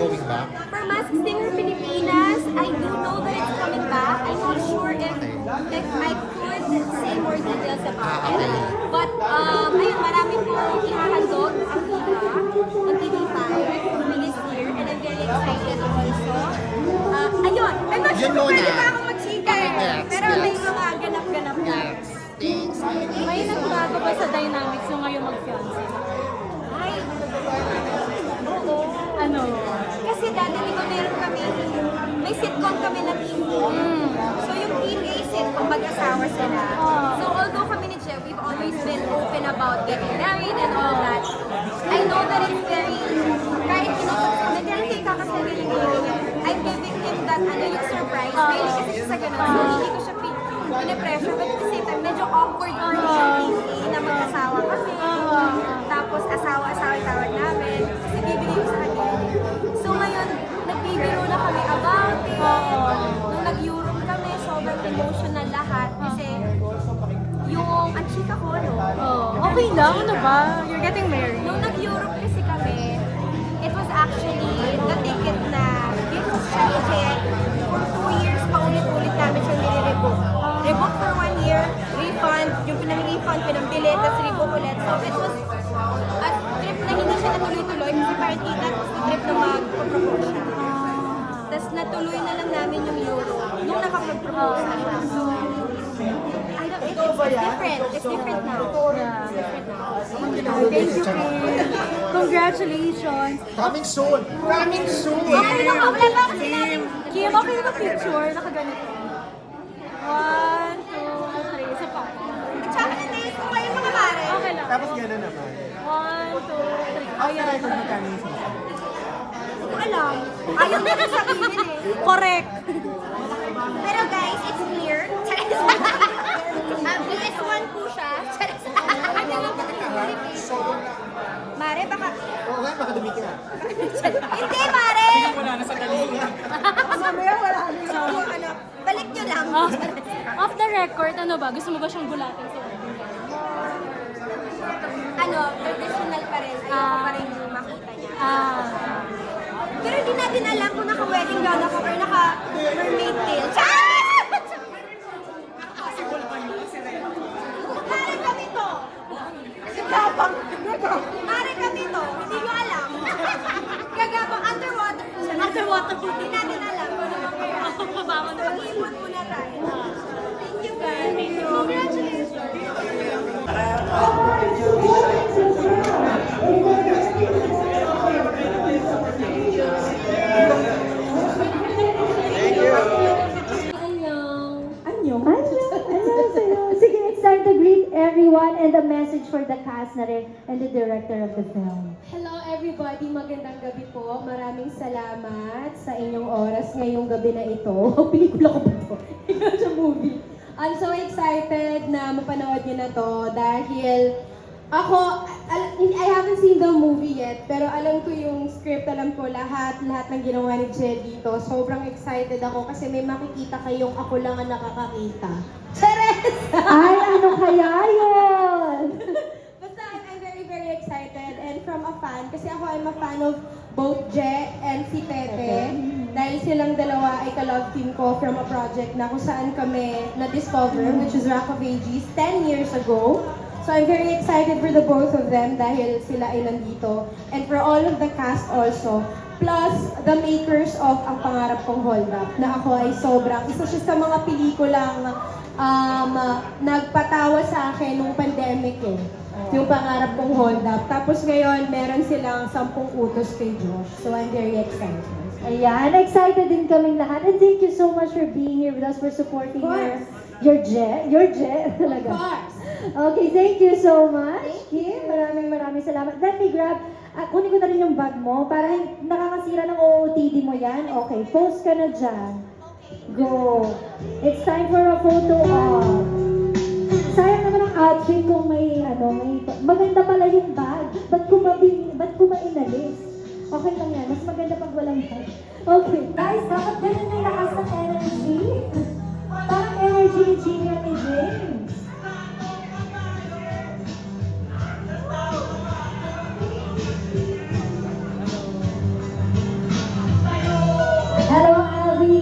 going back? For Masked Singer Pilipinas, I do know that it's coming back. I'm not sure if I could say more details about it. But ayun, marami po ihahandog ang Viva ng TV5 this year, and I'm very excited also. Ayun, I'm not sure kung pwede pa akong mag-chika pero may mga ganap-ganap na. Thanks. May nagbago ba sa dynamics yung ngayon mag-fiancé? Ay, oo. Ano? Kasi dati, di ba meron kami, may sitcom kami na team A. So yung team A sitcom, mag-asawa sila. So although kami ni Jeff, we've always been open about getting married and all that, I know that it's very, kahit pinutot kami, dahil kay kakasabihin ko, I'm giving him that, yung surprise. Mainly kasi siya sa ganun. So hindi ko siya pinapressure, but at the same time, medyo awkward yung team A na mag-asawa kami. Tapos asawa-asawa tawag namin. Kasi bibili ko sa kanya. So ngayon, nagbibiro na kami about it. Nung nag-Europe kami, sobrang emotional lahat. Kasi yung ang chika ko, no? Okay lang, ano ba? You're getting married. Nung nag-Europe kasi kami, it was actually the ticket na gift siya ni Jet. For 2 years, paulit-ulit namin siya nire-rebook. Rebook for 1 year, refund, yung pinang-refund, pinambili, tapos rebook ulit. So it was a trip na hindi siya natuloy-tuloy kasi apparently that was the trip na mag-propose siya. Tapos natuloy na lang namin yung Euro nung nakapag-propose na siya. So, I don't, it's different. It's different now. Yeah. Different now. Thank you, Kim. Congratulations. Coming soon! Coming soon! Okay lang, wala ba kasi namin? Kim, okay na picture? Nakaganito. 1, 2, 3. Isa pa. Tsaka na nails ko kayo mga mare. Okay lang. Tapos gano'n naman. 1, 2, 3. Ang sarap kung magkano yung sisa. Hindi ko alam. Ayaw na rin sabihin eh. Correct. Pero guys, it's clear. PS1 po siya. Mare, baka... Oo nga, baka dumi ka. Hindi, Mare! Wala na sa galingan. Mamaya wala na. Balik nyo lang. Off the record, ano ba? Gusto mo ba siyang gulatin sa wedding? Traditional pa rin. Ayoko pa rin makita niya. Pero di natin alam kung naka-wedding gown ako or naka-mermaid tail. Mare kami to! Gagabang! Mare kami to! Hindi nyo alam. Gagabang underwater. Underwater po. Hindi natin alam kung ano mangyayari. Mabawa na lang. Mag-iipon muna tayo. Thank you guys. Congratulations. Sige, it's time to greet everyone and a message for the cast na rin and the director of the film. Hello everybody, magandang gabi po. Maraming salamat sa inyong oras ngayong gabi na ito. Pelikula ko ba ito? Ikaw sa movie. I'm so excited na mapanood niyo na to dahil ako, I haven't seen the movie yet, pero alam ko yung script, alam ko lahat ng ginawa ni Jed dito. Sobrang excited ako kasi may makikita kayong ako lang ang nakakakita. Chares! Ay, ano kaya yun? Basta I'm very, very excited and from a fan, kasi ako I'm a fan of both Je and si Pepe. Dahil silang dalawa ay ka-love team ko from a project na kung saan kami na-discover, which is Rock of Ages, 10 years ago. So I'm very excited for the both of them dahil sila ay nandito. And for all of the cast also. Plus, the makers of Ang Pangarap Kong Hold Up, na ako ay sobrang, isa siya sa mga pelikulang nagpatawa sa akin nung pandemic eh. Yung Pangarap Kong Hold Up. Tapos ngayon, meron silang 10 utos kay Josh. So I'm very excited. Ayan, excited din kaming lahat. And thank you so much for being here with us, for supporting your Je talaga. Of course. Okay, thank you so much, Kim. Maraming salamat. Let me grab, kunin ko na rin yung bag mo para nakakasira ng OOTD mo yan. Okay, post ka na dyan. Go. It's time for a photo op. Sayang naman ang outfit kung may maganda pala yung bag. Ba't ko inalis? Okay lang yan. Mas maganda pag walang bag. Okay, guys, dapat ganun yung lakas ng energy. Parang energy ni Jimmy at ni James.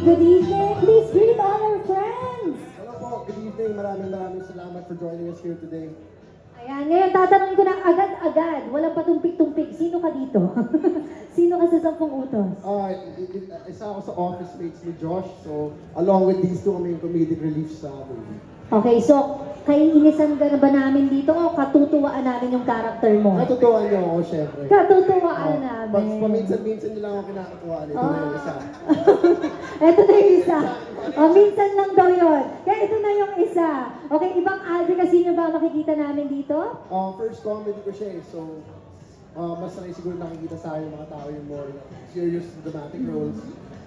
good evening. Please greet all our friends. Hello po, good evening. Maraming salamat for joining us here today. Ayan, ngayon tatanungin ko na agad-agad. Walang patumpik-tumpik. Sino ka dito? Sino ka sa 10 utos? Isa ako sa office mates ni Josh, so along with these two kami yung comedic relief sa movie. Okay, so kaiinisan ka na ba namin dito o katutuwaan namin yung character mo? Natutuwa niyo ako, syempre. Katutuwaan namin. Paminsan-minsan niyo lang ako kinakatuwa. Ito na yung isa. Ito na yung isa. O, minsan lang daw yun. Kaya ito na yung isa. Okay, ibang advocacy nyo ba makikita namin dito? First comedy ko siya eh, so mas sanay siguro nakikita sa akin yung mga tao yung more serious dramatic roles.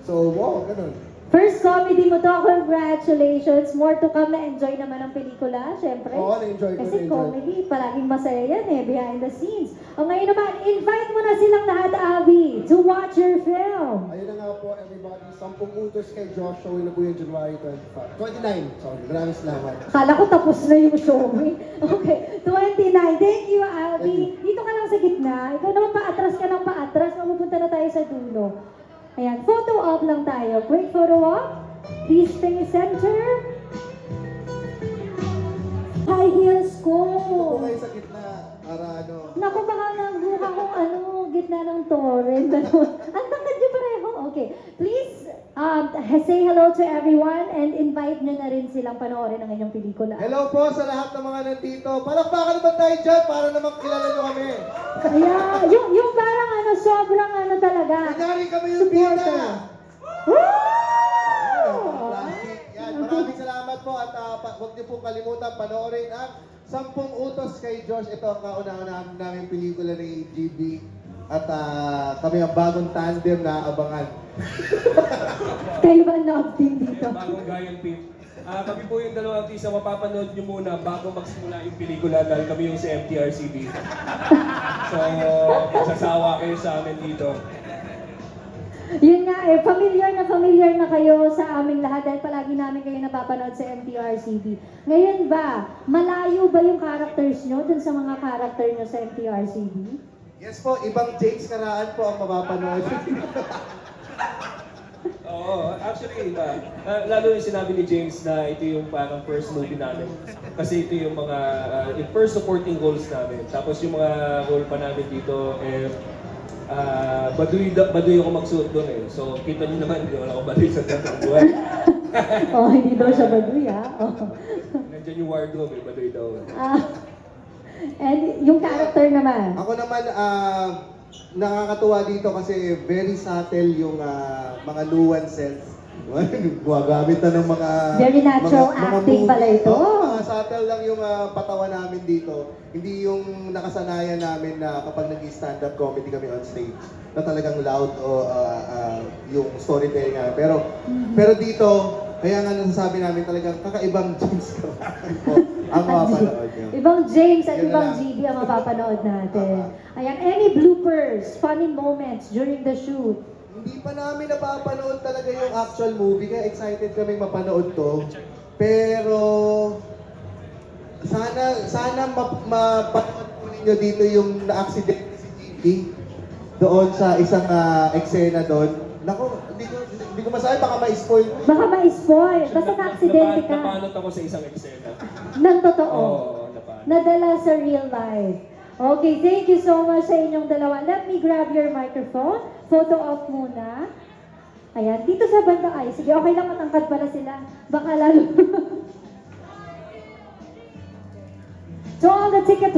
So, wow, ganun. First comedy mo to, congratulations. More to come, na-enjoy naman ang pelikula, syempre. Oo, na-enjoy ko, Kasi na-enjoy. comedy, palaging masaya yan eh, behind the scenes. O ngayon naman, invite mo na silang lahat, Abby, to watch your film. Ayun na nga po, everybody. 10 utos kay Josh, showing na po yung January 29. Sorry, maraming salamat. Akala ko tapos na yung show eh. Okay, 29. Thank you, Abby. Dito ka lang sa gitna. Ikaw naman paatras ka ng paatras. Mapupunta na tayo sa dulo. Ayan, photo op lang tayo. Quick photo op. Please stay center. High heels ko. Ito po kayo sa gitna, para ano. Naku, baka nabuka kong gitna ng torrent. Ang tangkad niyo pareho. Okay. Please, say hello to everyone and invite nyo na rin silang panoorin ang inyong pelikula. Hello po sa lahat ng mga nandito. Palakpakan naman tayo dyan para naman kilala nyo kami. Ayan, yung parang sobrang talaga. Kunyari kami yung bida. Woo! Yan, maraming salamat po at huwag niyo po kalimutan panoorin ang 10 utos kay Josh. Ito ang kauna-unahan namin pelikula ni GB. At kami ang bagong tandem na abangan. Kayo ba ang love team dito? Bagong Gayon Team. Kami po yung dalawang artista, mapapanood nyo muna bago magsimula yung pelikula dahil kami yung sa MTRCB. So, magsasawa kayo sa amin dito. Yun nga familiar na kayo sa aming lahat dahil palagi namin kayo napapanood sa MTRCB. Ngayon ba, malayo ba yung characters nyo dun sa mga character nyo sa MTRCB? Yes po, ibang James Karaan po ang mapapanood. Oo, actually, lalo yung sinabi ni James na ito yung parang first movie namin. Kasi ito yung mga yung first supporting roles namin. Tapos yung mga role pa namin dito, baduy ako magsuot doon eh. So, kita niyo naman, hindi wala akong baduy sa tatang buhay. Oh, hindi daw siya baduy Oh. Nandiyan yung wardrobe eh, baduy daw. And yung character naman? Ako naman, nakakatuwa dito kasi very subtle yung mga nuances. Gumagamit na ng mga... Very natural acting movie. pala ito. Mga subtle lang yung patawa namin dito. Hindi yung nakasanayan namin na kapag nag-stand-up comedy kami on stage na talagang loud o yung storytelling namin. Pero dito, kaya nga nasasabi namin talagang kakaibang James Karaan po ang mapapanood nyo. Ibang James at Yun na ibang lang. GB ang mapapanood natin. Ayan, any bloopers, funny moments during the shoot? Hindi pa namin napapanood talaga yung actual movie, kaya excited kaming mapanood to. Pero sana mapanood po ninyo dito yung na-accident si GB doon sa isang eksena doon. Naku, hindi ko masabi, baka ma-spoil. Baka ma-spoil, basta na-aksidente ka. Napanot ako sa isang eksena. Nang totoo. Oo, napanot. Nadala sa real life. Okay, thank you so much sa inyong dalawa. Let me grab your microphone. Photo off muna. Ayan, dito sa banda ay. Sige, okay lang, matangkad pala sila. Baka lalo. So all the ticket